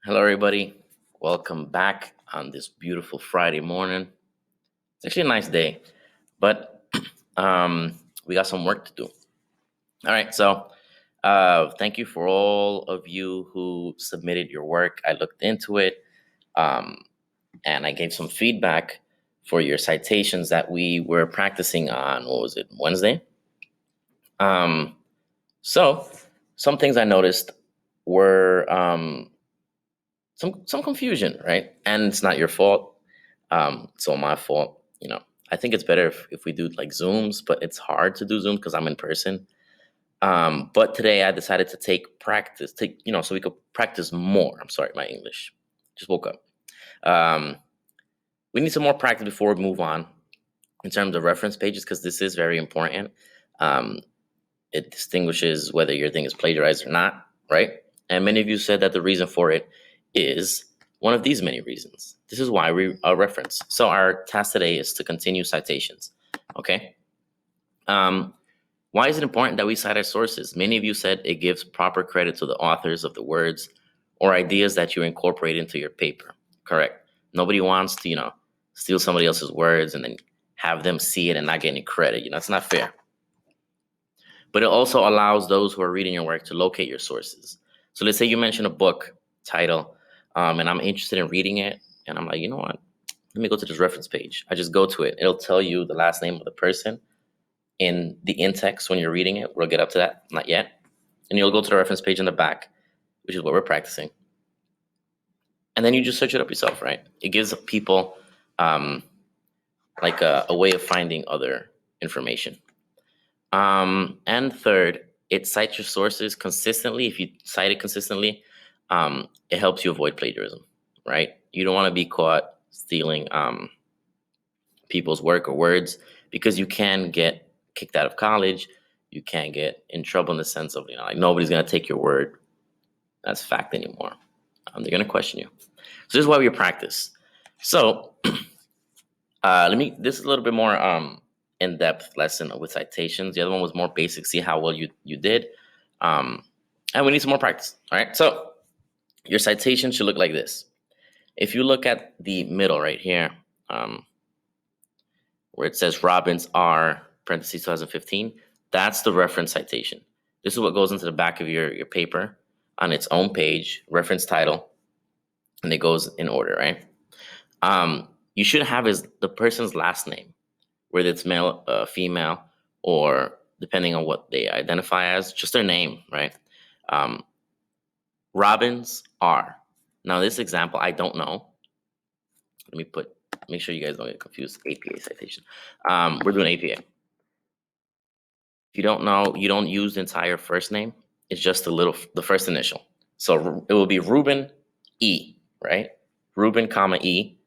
Hello, everybody. Welcome back on this beautiful Friday morning. It's actually a nice day, but we got some work to do. All right, so thank you for all of you who submitted your work. I looked into it, um, and I gave some feedback for your citations that we were practicing on. What was it, Wednesday? Um, so some things I noticed were some confusion, right? And it's not your fault. It's all my fault. I think it's better if we do like Zooms, but it's hard to do Zoom because I'm in person. But today I decided to so we could practice more. I'm sorry, my English just woke up. Um, we need some more practice before we move on in terms of reference pages because this is very important. Um, it distinguishes whether your thing is plagiarized or not, right? And many of you said that the reason for it is one of these many reasons. This is why we reference. So our task today is to continue citations. Okay. Um, why is it important that we cite our sources? Many of you said it gives proper credit to the authors of the words or ideas that you incorporate into your paper. Correct. Nobody wants to, steal somebody else's words and then have them see it and not get any credit. It's not fair. But it also allows those who are reading your work to locate your sources. So let's say you mention a book title, and I'm interested in reading it, and I'm like, you know what? Let me go to this reference page. I just go to it. It'll tell you the last name of the person in the in-text when you're reading it. We'll get up to that, not yet. And you'll go to the reference page in the back, which is what we're practicing. And then you just search it up yourself, right? It gives people like a way of finding other information. And third, it cites your sources consistently. If you cite it consistently, it helps you avoid plagiarism, right? You don't want to be caught stealing people's work or words because you can get kicked out of college. You can get in trouble in the sense of, like nobody's going to take your word as fact anymore. They're going to question you. So this is why we practice. So this is a little bit more in-depth lesson with citations. The other one was more basic, see how well you did. And we need some more practice. All right. So your citation should look like this. If you look at the middle right here, where it says Robbins R parentheses 2015, that's the reference citation. This is what goes into the back of your paper on its own page, reference title, and it goes in order, right? You should have is the person's last name, whether it's male, female, or depending on what they identify as, just their name, right? Robbins R. Now, this example, I don't know. Make sure you guys don't get confused. APA citation. We're doing APA. If you don't know, you don't use the entire first name. It's just the first initial. So it will be Ruben E, right? Ruben, comma E,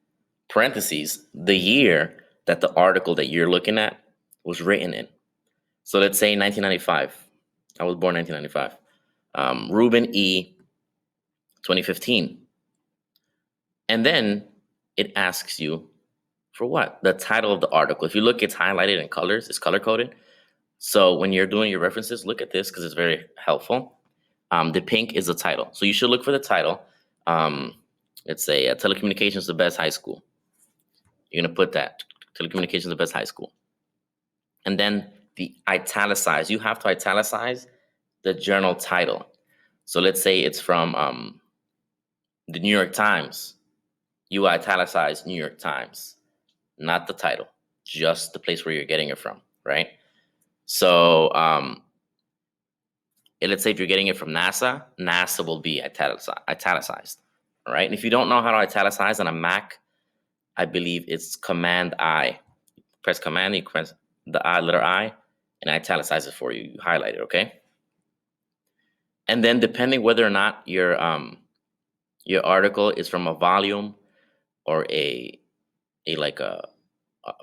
parentheses, the year that the article that you're looking at was written in. So let's say 1995. I was born 1995. Ruben E, 2015. And then it asks you for what? The title of the article. If you look, it's highlighted in colors. It's color coded. So when you're doing your references, look at this because it's very helpful. The pink is the title. So you should look for the title. Let's say telecommunications the best high school. You're going to put that. Telecommunications the best high school. And then the italicize. You have to italicize the journal title. So let's say it's from the New York Times. You italicize New York Times, not the title, just the place where you're getting it from, right? So let's say if you're getting it from NASA, NASA will be italicized, all right? And if you don't know how to italicize on a Mac, I believe it's Command I. Press Command, you press the I, letter I, and italicize it for you. You highlight it, okay? And then depending whether or not your article is from a volume or a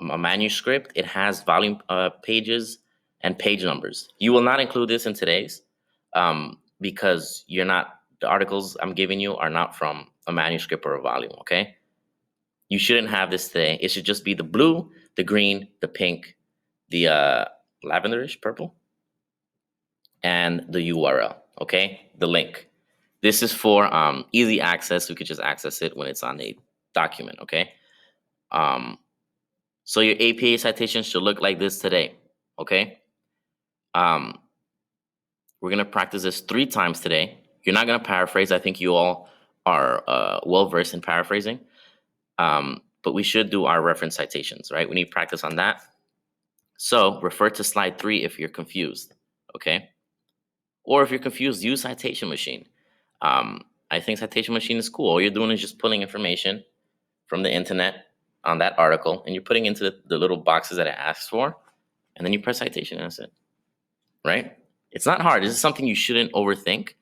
manuscript, it has volume pages and page numbers. You will not include this in today's because the articles I'm giving you are not from a manuscript or a volume, okay? You shouldn't have this today. It should just be the blue, the green, the pink, the lavenderish purple, and the URL, okay? The link. This is for easy access. We could just access it when it's on a document, okay? Um, so your APA citation should look like this today, okay? Um, we're gonna practice this 3 times today. You're not gonna paraphrase. I think you all are well versed in paraphrasing. But we should do our reference citations, right? We need practice on that. So refer to slide 3 if you're confused, okay? Or if you're confused, use citation machine. I think citation machine is cool. All you're doing is just pulling information from the internet on that article, and you're putting into the little boxes that it asks for, and then you press citation, and that's it, right? It's not hard. This is something you shouldn't overthink.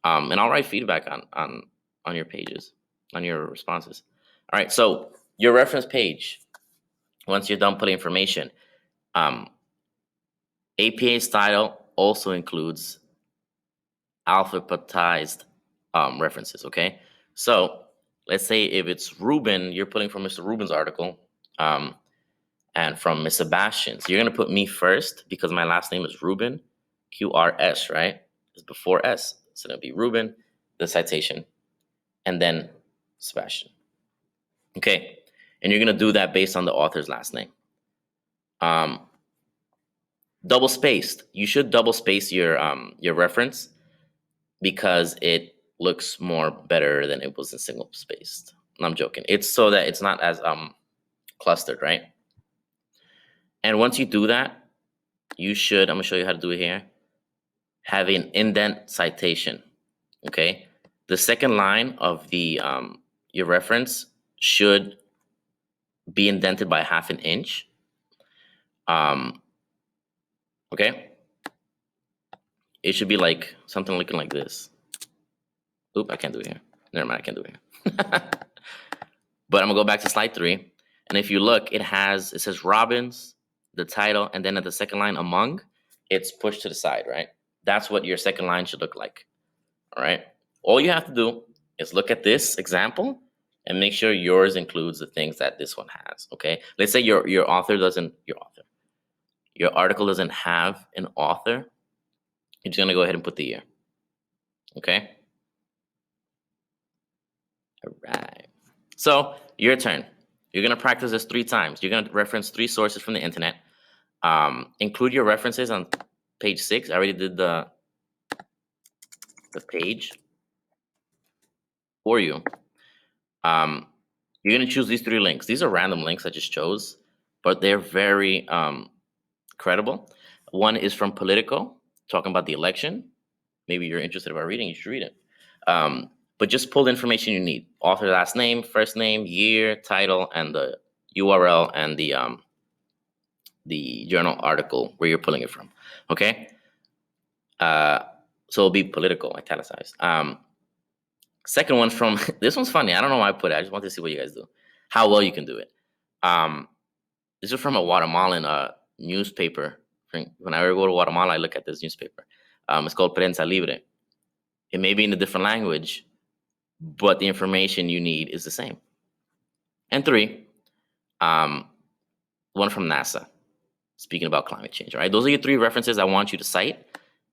And I'll write feedback on your pages, on your responses. All right. So your reference page, once you're done putting information, um, APA style also includes alphabetized references. Okay. So let's say if it's Ruben, you're putting from Mr. Ruben's article, and from Miss Sebastian's, you're gonna put me first because my last name is Ruben, QRS, right? It's before S, so it'll be Ruben, the citation, and then Sebastian. Okay, and you're gonna do that based on the author's last name. Um, double spaced. You should double space your reference because it looks more better than it was in single spaced. I'm joking. It's so that it's not as clustered, right? And once you do that, you should. I'm gonna show you how to do it here. Have an indent citation. Okay, the second line of the your reference should be indented by 1/2 inch. Um, okay, it should be like something looking like this. Oop, I can't do it here. Never mind, I can't do it here. But I'm gonna go back to slide 3, and if you look, it says Robbins, the title, and then at the second line, among, it's pushed to the side, right? That's what your second line should look like. All right. All you have to do is look at this example and make sure yours includes the things that this one has. Okay. Let's say your article doesn't have an author. You're just gonna go ahead and put the year. Okay. All right. So your turn. You're gonna practice this 3 times. You're gonna reference 3 sources from the internet. Include your references on page 6. I already did the page for you. You're gonna choose these 3 links. These are random links I just chose, but they're very credible. One is from Politico, talking about the election. Maybe you're interested about reading, you should read it. But just pull the information you need: author last name, first name, year, title, and the URL and the journal article where you're pulling it from. Okay. So it'll be Politico, italicized. Second one's from this one's funny. I don't know why I put it. I just want to see what you guys do, how well you can do it. This is from a Guatemalan newspaper. When I go to Guatemala, I look at this newspaper. It's called Prensa Libre. It may be in a different language, but the information you need is the same. And 3, one from NASA, speaking about climate change. All right, those are your 3 references I want you to cite.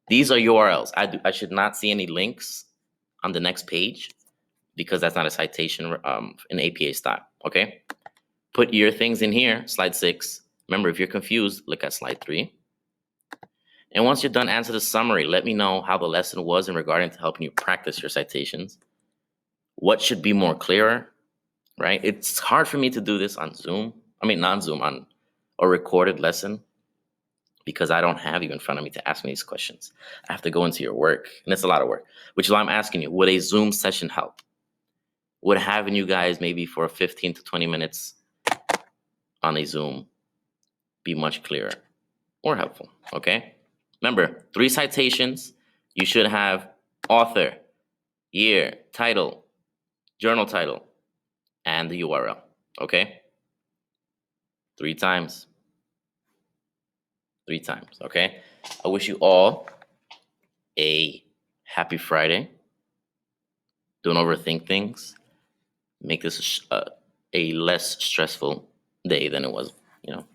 These are URLs. I should not see any links on the next page because that's not a citation in APA style. Okay, put your things in here, slide 6. Remember, if you're confused, look at slide 3. And once you're done, answer the summary. Let me know how the lesson was in regarding to helping you practice your citations. What should be more clearer, right? It's hard for me to do this on Zoom. I mean, not Zoom, on a recorded lesson because I don't have you in front of me to ask me these questions. I have to go into your work, and it's a lot of work, which is why I'm asking you, would a Zoom session help? Would having you guys maybe for 15 to 20 minutes on a Zoom be much clearer or helpful, okay? Remember, 3 citations. You should have author, year, title, journal title, and the URL, okay? 3 times. 3 times, okay? I wish you all a happy Friday. Don't overthink things. Make this a less stressful day than it was,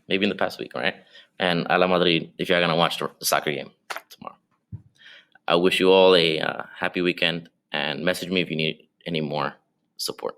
maybe in the past week, all right? And a la Madrid, if you're going to watch the soccer game tomorrow. I wish you all a happy weekend and message me if you need any more support.